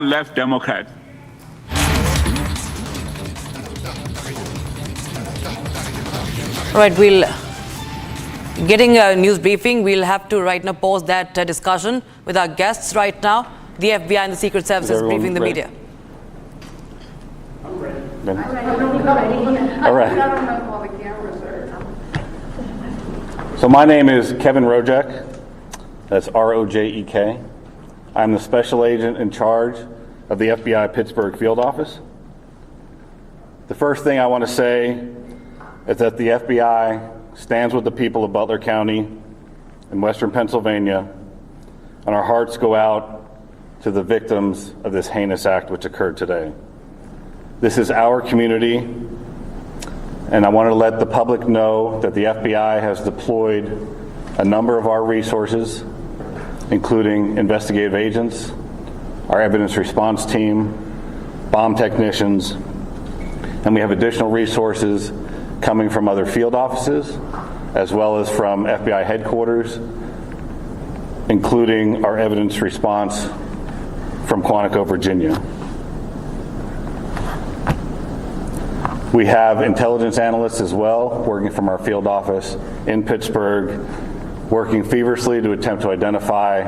left Democrat. Right, we'll getting a news briefing. We'll have to right now pause that discussion with our guests right now. The FBI and the Secret Service is briefing the media. I'm ready. All right. I don't know if all the cameras are. So my name is Kevin Rojek. That's R-O-J-E-K. I'm the special agent in charge of the FBI Pittsburgh field office. The first thing I want to say is that the FBI stands with the people of Butler County in Western Pennsylvania, and our hearts go out to the victims of this heinous act which occurred today. This is our community, and I want to let the public know that the FBI has deployed a number of our resources, including investigative agents, our evidence response team, bomb technicians, and we have additional resources coming from other field offices, as well as from FBI headquarters, including our evidence response from Quantico, Virginia. We have intelligence analysts as well, working from our field office in Pittsburgh, working feverishly to attempt to identify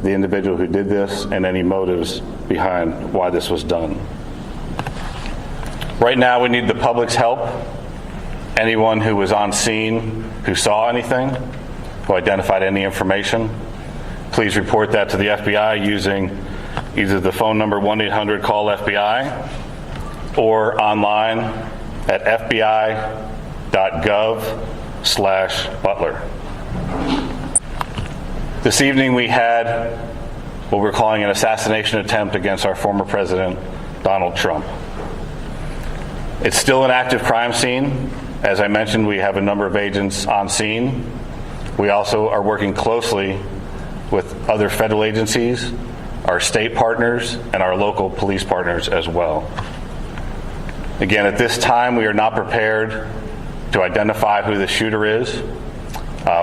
the individual who did this and any motives behind why this was done. Right now, we need the public's help. Anyone who was on scene, who saw anything, who identified any information, please report that to the FBI using either the phone number 1-800-CALL-FBI or online at fbi.gov/Butler. This evening we had what we're calling an assassination attempt against our former president, Donald Trump. It's still an active crime scene. As I mentioned, we have a number of agents on scene. We also are working closely with other federal agencies, our state partners, and our local police partners as well. Again, at this time, we are not prepared to identify who the shooter is.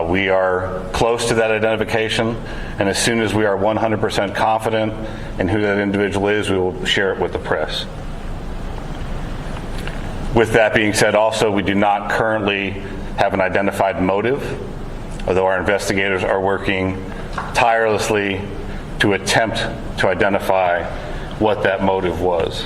We are close to that identification, and as soon as we are 100% confident in who that individual is, we will share it with the press. With that being said, also, we do not currently have an identified motive, although our investigators are working tirelessly to attempt to identify what that motive was.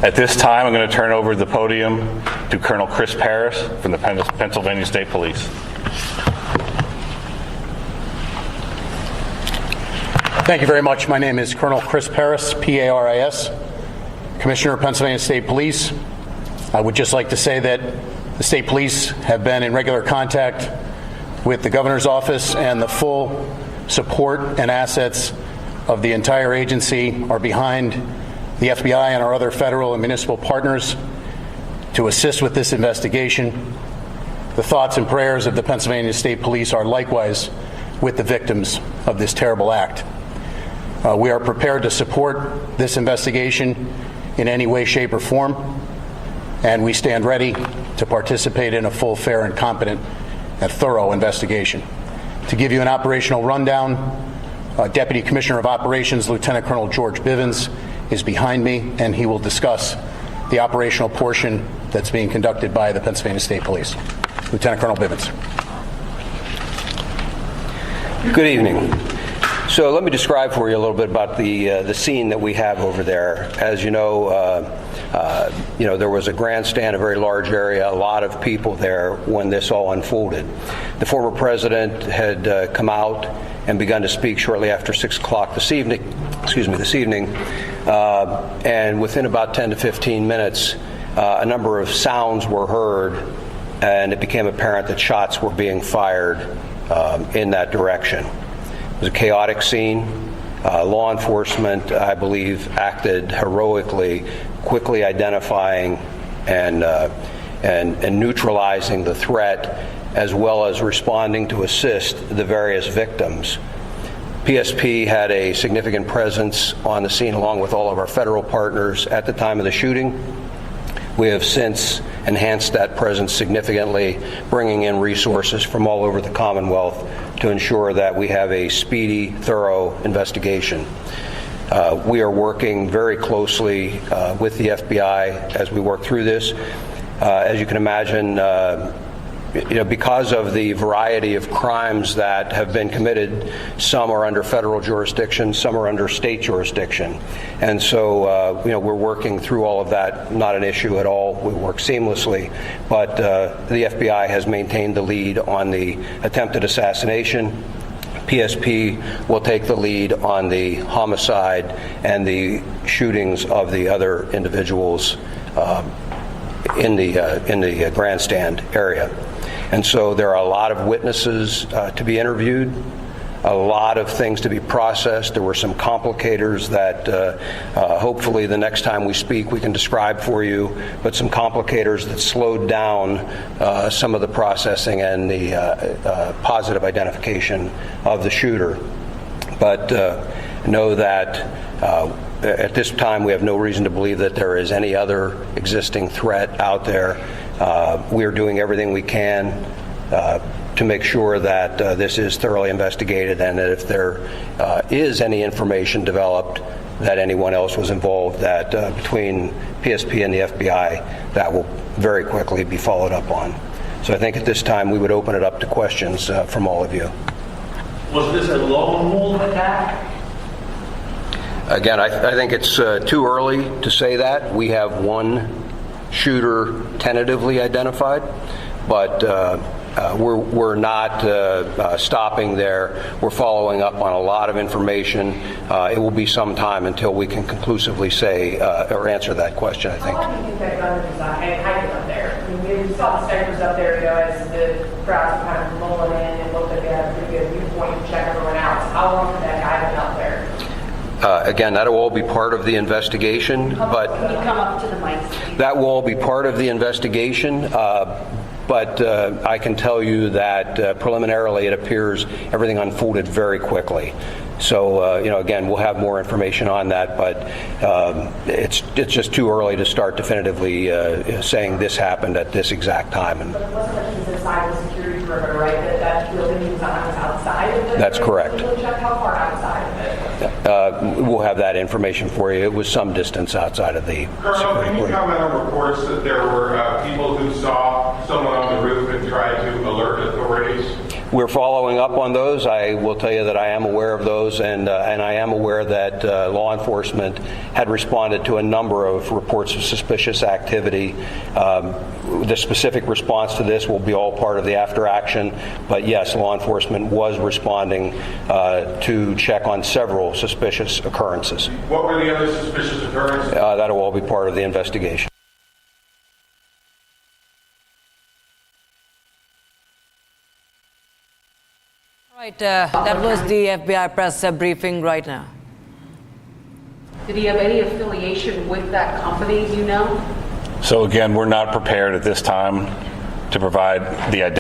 At this time, I'm going to turn over the podium to Colonel Chris Parris from the Pennsylvania State Police. Thank you very much. My name is Colonel Chris Parris, P-A-R-I-S, Commissioner of Pennsylvania State Police. I would just like to say that the State Police have been in regular contact with the Governor's Office, and the full support and assets of the entire agency are behind the FBI and our other federal and municipal partners to assist with this investigation. The thoughts and prayers of the Pennsylvania State Police are likewise with the victims of this terrible act. We are prepared to support this investigation in any way, shape, or form, and we stand ready to participate in a full, fair, and competent and thorough investigation. To give you an operational rundown, Deputy Commissioner of Operations, Lieutenant Colonel George Bivens, is behind me, and he will discuss the operational portion that's being conducted by the Pennsylvania State Police. Lieutenant Colonel Bivens. Good evening. So let me describe for you a little bit about the scene that we have over there. As you know, there was a grandstand, a very large area, a lot of people there when this all unfolded. The former president had come out and begun to speak shortly after 6 o'clock this evening. And within about 10 to 15 minutes, a number of sounds were heard, and it became apparent that shots were being fired in that direction. It was a chaotic scene. Law enforcement, I believe, acted heroically, quickly identifying and neutralizing the threat, as well as responding to assist the various victims. PSP had a significant presence on the scene along with all of our federal partners at the time of the shooting. We have since enhanced that presence significantly, bringing in resources from all over the Commonwealth to ensure that we have a speedy, thorough investigation. We are working very closely with the FBI as we work through this. As you can imagine, because of the variety of crimes that have been committed, some are under federal jurisdiction, some are under state jurisdiction. And so, we're working through all of that, not an issue at all. We work seamlessly. But the FBI has maintained the lead on the attempted assassination. PSP will take the lead on the homicide and the shootings of the other individuals in the grandstand area. And so there are a lot of witnesses to be interviewed, a lot of things to be processed. There were some complicators that hopefully the next time we speak we can describe for you, but some complicators that slowed down some of the processing and the positive identification of the shooter. But know that at this time we have no reason to believe that there is any other existing threat out there. We are doing everything we can to make sure that this is thoroughly investigated, and that if there is any information developed that anyone else was involved, that between PSP and the FBI, that will very quickly be followed up on. So I think at this time we would open it up to questions from all of you. Was this a lone wolf attack? Again, I think it's too early to say that. We have one shooter tentatively identified, but we're not stopping there. We're following up on a lot of information. It will be some time until we can conclusively say or answer that question, I think. How long do you think that gun was hiding up there? I mean, we saw the snipers up there, as the crowds were kind of rolling in and looked like they had a pretty good viewpoint to check everyone out. So how long had that guy been up there? Again, that will all be part of the investigation, but Can you come up to the mic? that will all be part of the investigation. But I can tell you that preliminarily it appears everything unfolded very quickly. So, again, we'll have more information on that, but it's just too early to start definitively saying this happened at this exact time. And But it wasn't like he's inside the security perimeter, right? That building was outside of it? That's correct. Check how far outside of it? we'll have that information for you. It was some distance outside of the Colonel, security can you perimeter. comment on reports that there were people who saw someone on the roof and tried to alert authorities? We're following up on those. I will tell you that I am aware of those, and I am aware that law enforcement had responded to a number of reports of suspicious activity. The specific response to this will be all part of the after action, but yes, law enforcement was responding to check on several suspicious occurrences. What were the other suspicious occurrences? That'll all be part of the investigation. Right, that was the FBI press briefing right now. Did he have any affiliation with that company, do you know? So again, we're not prepared at this time to provide the identity.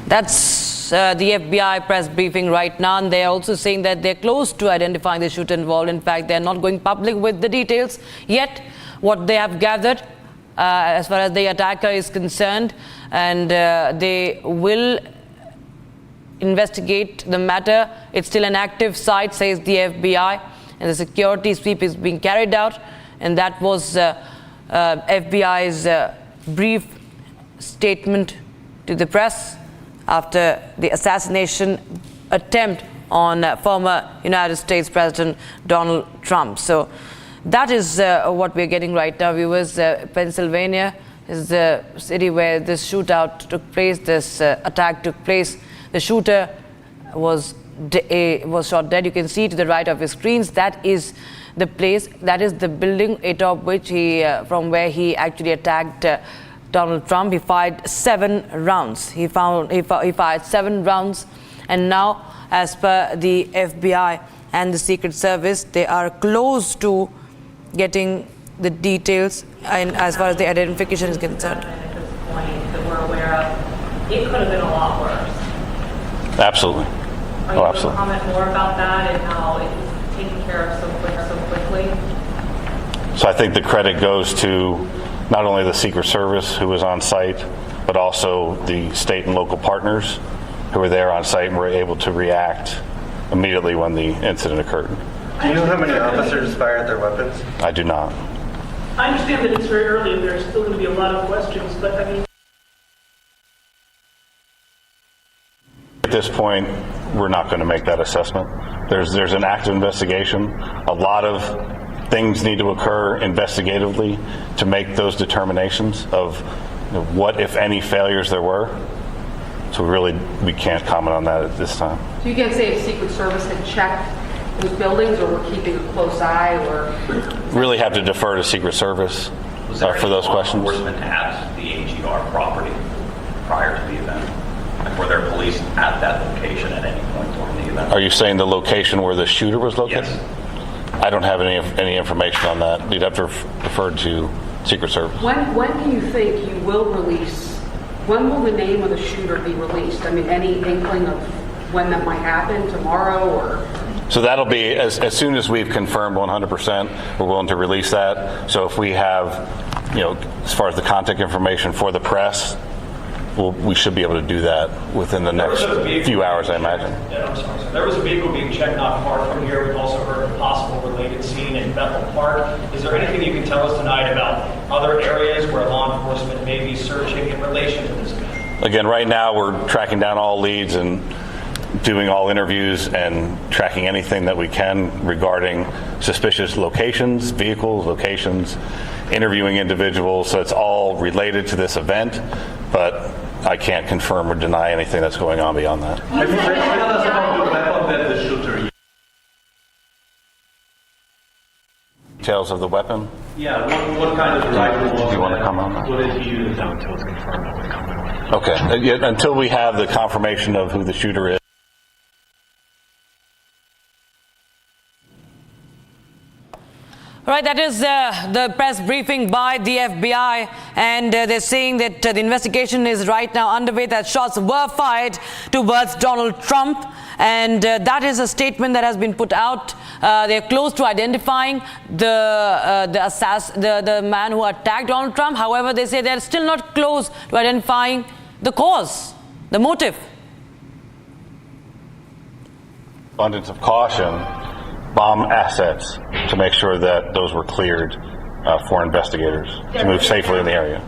That's the FBI press briefing right now, and they're also saying that they're close to identifying the shooter involved. In fact, they're not going public with the details yet, what they have gathered as far as the attacker is concerned, and they will investigate the matter. It's still an active site, says the FBI, and the security sweep is being carried out, and that was FBI's brief statement to the press after the assassination attempt on former United States President Donald Trump. So that is what we're getting right now, viewers. Pennsylvania is the city where this shootout took place, this attack took place. The shooter was shot dead. You can see to the right of your screens, that is the place, that is the building atop which from where he actually attacked Donald Trump. He fired 7 rounds. He fired 7 rounds, and now, as per the FBI and the Secret Service, they are close to getting the details, and as far as the identification is concerned. At this point that we're aware of, it could have been a lot worse. Absolutely. Are you able to comment more about that and how it was taken care of so quickly? So I think the credit goes to not only the Secret Service who was on site, but also the state and local partners who were there on site and were able to react immediately when the incident occurred. Do you know how many officers fired their weapons? I do not. I understand that it's very early and there's still going to be a lot of questions, but I mean... At this point, we're not going to make that assessment. There's an active investigation. A lot of things need to occur investigatively to make those determinations of what, if any, failures there were. So we can't comment on that at this time. So you can't say if Secret Service had checked those buildings, or we're keeping a close eye, or... Really have to defer to Secret Service for those questions. Was there any law enforcement at the AGR property prior to the event? And were there police at that location at any point during the event? Are you saying the location where the shooter was located? Yes. I don't have any information on that. You'd have to refer to Secret Service. When do you think you will release, when will the name of the shooter be released? I mean, any inkling of when that might happen, tomorrow, or? So that'll be, as soon as we've confirmed 100%, we're willing to release that. So if we have, as far as the contact information for the press, we should be able to do that within the next few hours, I imagine. Yeah, I'm sorry. So there was a vehicle being checked not far from here. We've also heard of a possible related scene in Bethel Park. Is there anything you can tell us tonight about other areas where law enforcement may be searching in relation to this event? Again, right now we're tracking down all leads and doing all interviews and tracking anything that we can regarding suspicious locations, vehicles, locations, interviewing individuals. So it's all related to this event, but I can't confirm or deny anything that's going on beyond that. Tell us about the weapon that the shooter used. Details of the weapon? Yeah, what kind of rifle was it? Do you want to comment on that? What did he use? Until it's confirmed, I would comment on it. Okay. Until we have the confirmation of who the shooter is. All right, that is the press briefing by the FBI, and they're saying that the investigation is right now underway, that shots were fired towards Donald Trump, and that is a statement that has been put out. They're close to identifying the man who attacked Donald Trump. However, they say they're still not close to identifying the cause, the motive. Abundance of caution, bomb assets to make sure that those were cleared for investigators to move safely in the area.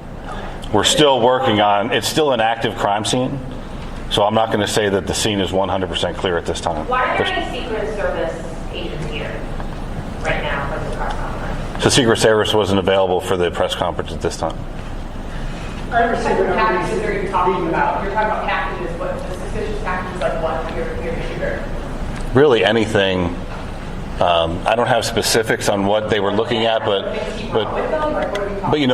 We're still working on, it's still an active crime scene, so I'm not going to say that the scene is 100% clear at this time. Why are there any Secret Service agents here right now for the press conference? So Secret Service wasn't available for the press conference at this time. I understand what packages are you talking about? You're talking about packages, what the suspicious packages, like what? You're a shooter. Really anything. I don't have specifics on what they were looking at, but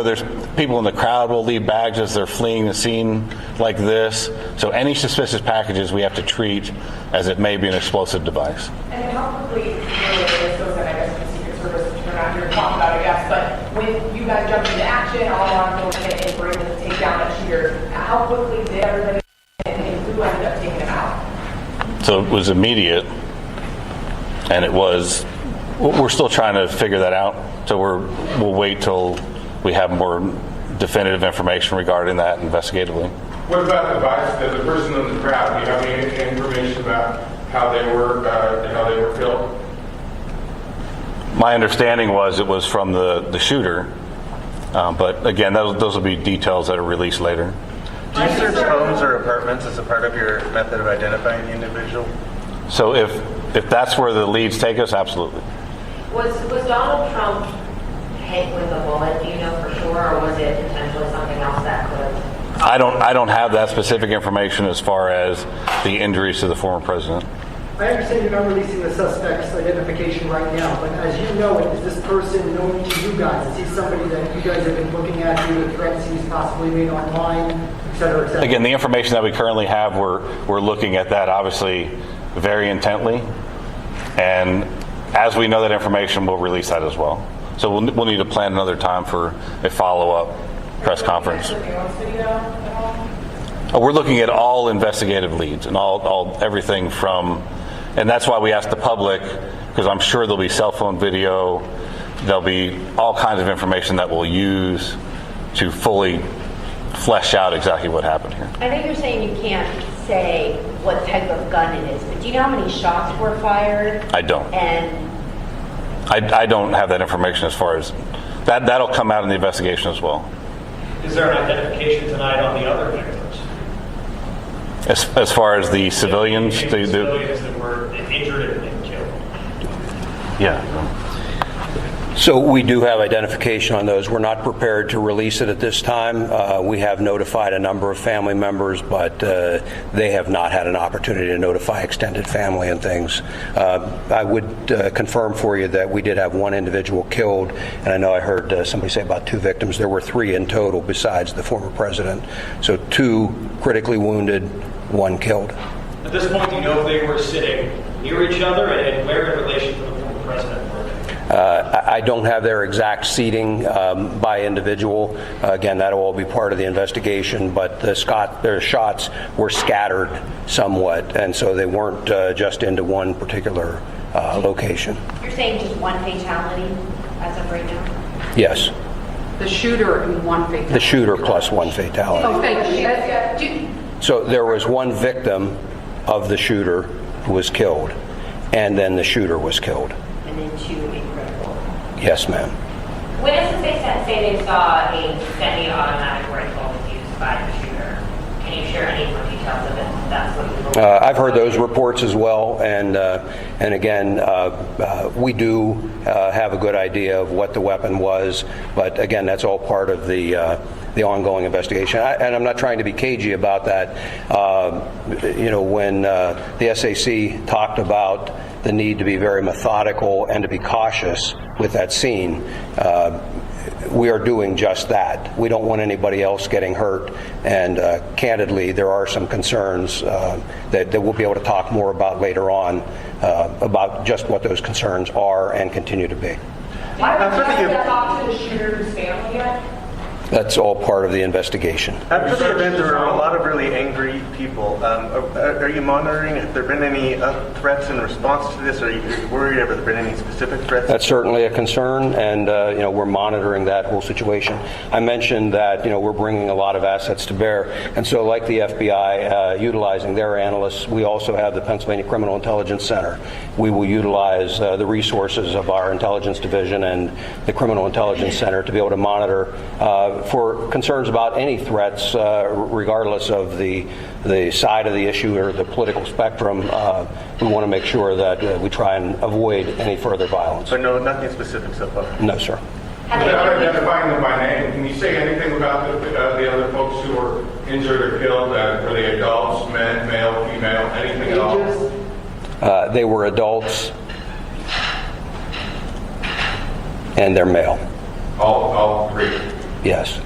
there's people in the crowd will leave bags as they're fleeing the scene like this. So any suspicious packages we have to treat as it may be an explosive device. And how quickly, this goes in, I guess, the Secret Service, we're not here to talk about, I guess, but when you guys jumped into action, all law enforcement and were able to take down that shooter, how quickly did everybody and who ended up taking him out? So it was immediate. And we're still trying to figure that out. So we'll wait till we have more definitive information regarding that investigatively. What about the person in the crowd? Do you have any information about how they were killed? My understanding was it was from the shooter, but again, those will be details that are released later. Do you search homes or apartments as a part of your method of identifying the individual? So if that's where the leads take us, absolutely. Was Donald Trump hit with a bullet, do you know for sure, or was it potentially something else that could? I don't have that specific information as far as the injuries to the former president. I understand you're not releasing the suspect's identification right now, but as you know, is this person known to you guys? Is he somebody that you guys have been looking at due to threats he's possibly made online, et cetera, et cetera? Again, the information that we currently have, we're looking at that obviously very intently, and as we know that information, we'll release that as well. So we'll need to plan another time for a follow-up press conference. We're looking at all investigative leads and all everything from, and that's why we asked the public, because I'm sure there'll be cell phone video, there'll be all kinds of information that we'll use to fully flesh out exactly what happened here. I know you're saying you can't say what type of gun it is, but do you know how many shots were fired? I don't. And I don't have that information as far as that. That'll come out in the investigation as well. Is there an identification tonight on the other victims? As far as the civilians, The civilians that were injured and killed. Yeah. So we do have identification on those. We're not prepared to release it at this time. We have notified a number of family members, but they have not had an opportunity to notify extended family and things. I would confirm for you that we did have one individual killed, and I know I heard somebody say about 2 victims. There were 3 in total besides the former president. So 2 critically wounded, 1 killed. At this point, do you know if they were sitting near each other and where in relation to the former president were they? I don't have their exact seating by individual. Again, that'll all be part of the investigation, but their shots were scattered somewhat, and so they weren't just into one particular location. you're saying just one fatality as of right now? Yes. The shooter and 1 fatality. The shooter plus 1 fatality. Oh, thank you. So there was 1 victim of the shooter who was killed, and then the shooter was killed. And then 2 incredible. Yes, ma'am. Witnesses say they saw a semi-automatic rifle used by the shooter. Can you share any more details of it? That's what I've heard those reports as well, and again, we do have a good idea of what the weapon was, but again, that's all part of the ongoing investigation. And I'm not trying to be cagey about that. When the SAC talked about the need to be very methodical and to be cautious with that scene, we are doing just that. We don't want anybody else getting hurt, and candidly, there are some concerns that we'll be able to talk more about later on about just what those concerns are and continue to be. Why haven't you talked to the shooter's family yet? That's all part of the investigation. After the event, there were a lot of really angry people. Are you monitoring? Have there been any threats in response to this? Are you worried? Have there been any specific threats? That's certainly a concern, and we're monitoring that whole situation. I mentioned that we're bringing a lot of assets to bear, and so like the FBI, utilizing their analysts, we also have the Pennsylvania Criminal Intelligence Center. We will utilize the resources of our intelligence division and the Criminal Intelligence Center to be able to monitor for concerns about any threats, regardless of the side of the issue or the political spectrum. We want to make sure that we try and avoid any further violence. So no, nothing specific so far? No, sir. Without identifying them by name, can you say anything about the other folks who were injured or killed? Were they adults, men, male, female, anything at all? They were adults, and they're male. All 3? Yes.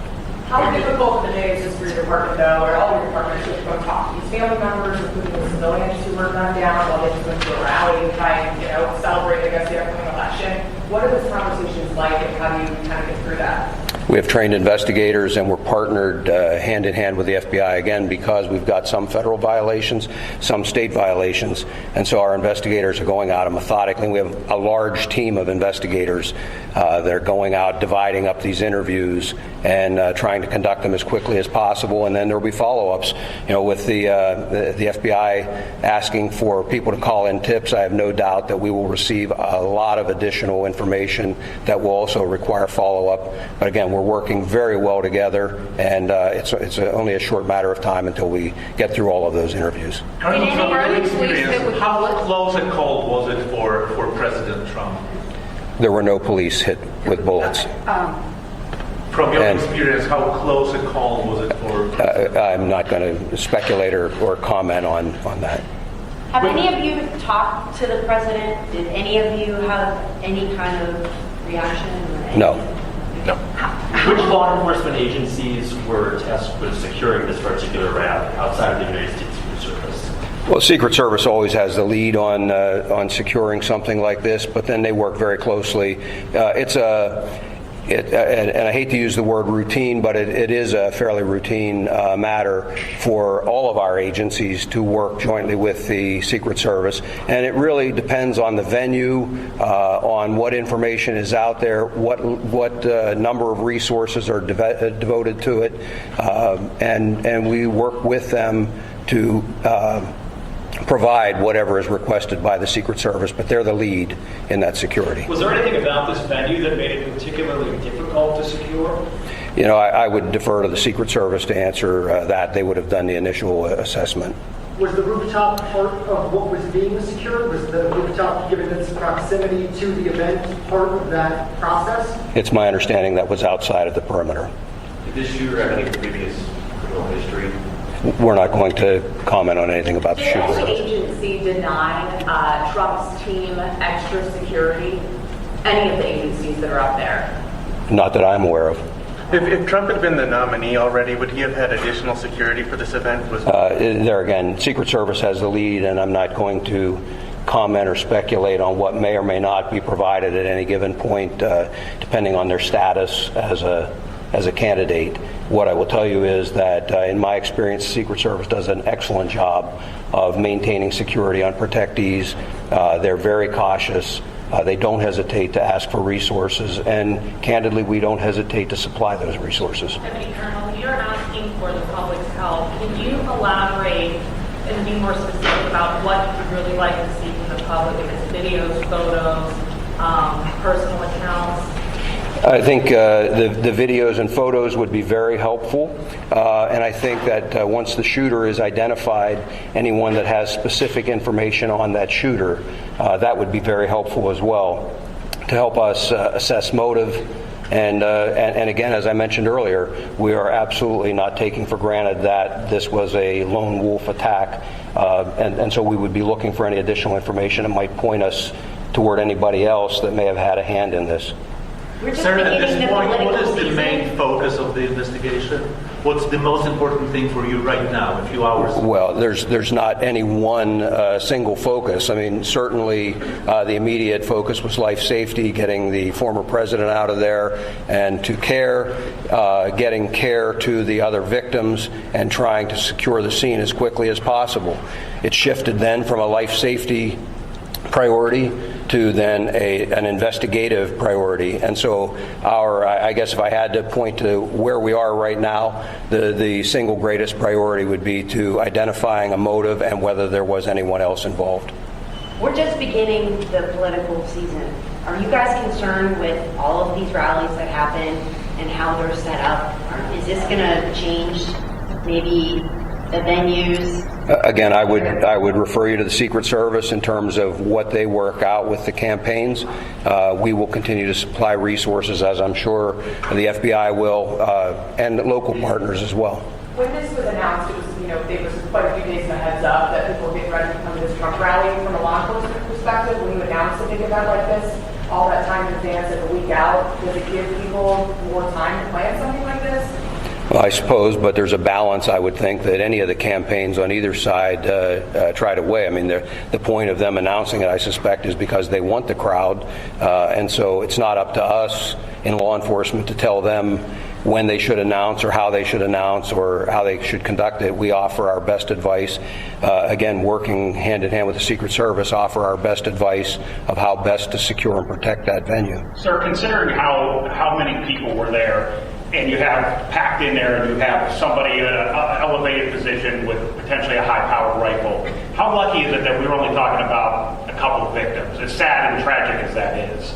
How difficult of a day is this for your department, though, or all your departments, to go talk to these family members, including the civilians who were gunned down while they just went to a rally and try and, celebrate, I guess, the upcoming election? What are those conversations like, and how do you kind of get through that? We have trained investigators, and we're partnered hand in hand with the FBI, again, because we've got some federal violations, some state violations, and so our investigators are going out and methodically. We have a large team of investigators that are going out, dividing up these interviews and trying to conduct them as quickly as possible, and then there will be follow-ups. With the FBI asking for people to call in tips, I have no doubt that we will receive a lot of additional information that will also require follow-up. But again, we're working very well together, and it's only a short matter of time until we get through all of those interviews. How close and cold was it for President Trump? There were no police hit with bullets. From your experience, how close and cold was it for? I'm not going to speculate or comment on that. Have any of you talked to the president? Did any of you have any kind of reaction? No. Which law enforcement agencies were tasked with securing this particular rally outside of the United States Secret Service? Well, Secret Service always has the lead on securing something like this, but then they work very closely. and I hate to use the word routine, but it is a fairly routine matter for all of our agencies to work jointly with the Secret Service. And it really depends on the venue, on what information is out there, what number of resources are devoted to it, and we work with them to provide whatever is requested by the Secret Service, but they're the lead in that security. Was there anything about this venue that made it particularly difficult to secure? You know, I would defer to the Secret Service to answer that. They would have done the initial assessment. Was the rooftop part of what was being secured? Was the rooftop, given its proximity to the event, part of that process? It's my understanding that was outside of the perimeter. Did this shooter have any previous criminal history? We're not going to comment on anything about the Did shooter. any agency deny Trump's team extra security? Any of the agencies that are up there? Not that I'm aware of. If Trump had been the nominee already, would he have had additional security for this event? There again, Secret Service has the lead, and I'm not going to comment or speculate on what may or may not be provided at any given point, depending on their status as a candidate. What I will tell you is that in my experience, the Secret Service does an excellent job of maintaining security on protectees. They're very cautious. They don't hesitate to ask for resources, and candidly, we don't hesitate to supply those resources. Deputy Colonel, you're asking for the public's help. Can you elaborate and be more specific about what you'd really like to see from the public? If it's videos, photos, personal accounts? I think the videos and photos would be very helpful, and I think that once the shooter is identified, anyone that has specific information on that shooter, that would be very helpful as well to help us assess motive. And again, as I mentioned earlier, we are absolutely not taking for granted that this was a lone wolf attack, and so we would be looking for any additional information that might point us toward anybody else that may have had a hand in this. Sir, at this point, what is the main focus of the investigation? What's the most important thing for you right now, a few hours? Well, there's not any one single focus. I mean, certainly the immediate focus was life safety, getting the former president out of there and to care, getting care to the other victims, and trying to secure the scene as quickly as possible. It shifted then from a life safety priority to then an investigative priority. And so I guess if I had to point to where we are right now, the single greatest priority would be to identifying a motive and whether there was anyone else involved. We're just beginning the political season. Are you guys concerned with all of these rallies that happen and how they're set up? Is this going to change maybe the venues? Again, I would refer you to the Secret Service in terms of what they work out with the campaigns. We will continue to supply resources, as I'm sure the FBI will, and local partners as well. When this was announced, it was, there was quite a few days of a heads up that people were getting ready to come to this Trump rally. From a law enforcement perspective, when you announce a big event like this, all that time in advance and a week out, does it give people more time to plan something like this? Well, I suppose, but there's a balance, I would think, that any of the campaigns on either side try to weigh. I mean, the point of them announcing it, I suspect, is because they want the crowd, and so it's not up to us in law enforcement to tell them when they should announce or how they should announce or how they should conduct it. We offer our best advice, again, working hand in hand with the Secret Service, offer our best advice of how best to secure and protect that venue. Sir, considering how many people were there, and you have packed in there and you have somebody in an elevated position with potentially a high-powered rifle, how lucky is it that we were only talking about a couple of victims, as sad and tragic as that is?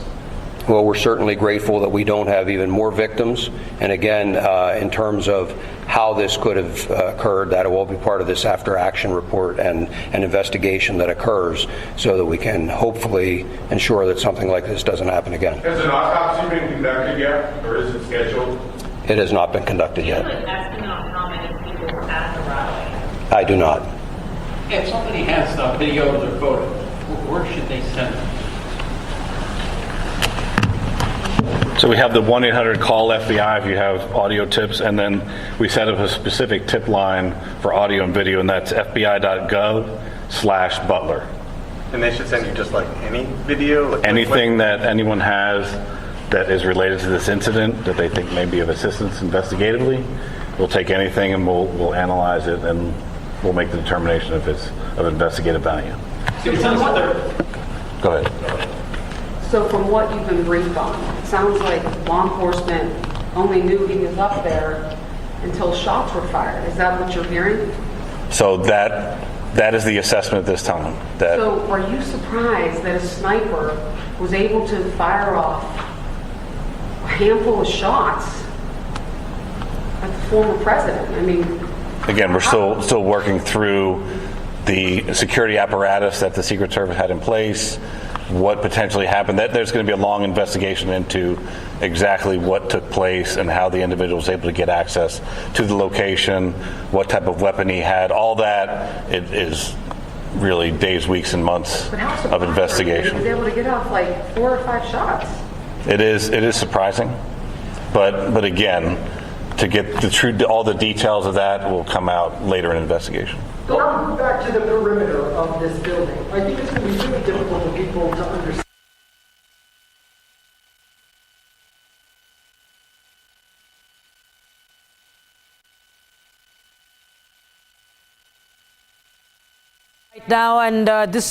Well, we're certainly grateful that we don't have even more victims. And again, in terms of how this could have occurred, that will be part of this after-action report and an investigation that occurs so that we can hopefully ensure that something like this doesn't happen again. Has an autopsy been conducted yet, or is it scheduled? It has not been conducted yet. Do you have an estimate on how many people were at the rally? I do not. If somebody has a video of their photo, where should they send it? So we have the 1-800-CALL FBI if you have audio tips, and then we set up a specific tip line for audio and video, and that's fbi.gov/Butler. And they should send you just like any video? Like anything that anyone has that is related to this incident that they think may be of assistance investigatively. We'll take anything and we'll analyze it, and we'll make the determination if it's of investigative value. So it sounds like they're Go ahead. So from what you've been briefed on, it sounds like law enforcement only knew he was up there until shots were fired. Is that what you're hearing? So that is the assessment at this time. That So are you surprised that a sniper was able to fire off a handful of shots at the former president? I mean, again, we're still working through the security apparatus that the Secret Service had in place, what potentially happened. There's going to be a long investigation into exactly what took place and how the individual was able to get access to the location, what type of weapon he had. All that it is really days, weeks, and months but how of surprising. investigation. He was able to get off like 4 or 5 shots. It is surprising, but again, to get the true all the details of that will come out later in investigation. Going back to the perimeter of this building, I think it's going to be really difficult for people to understand. Right now, and this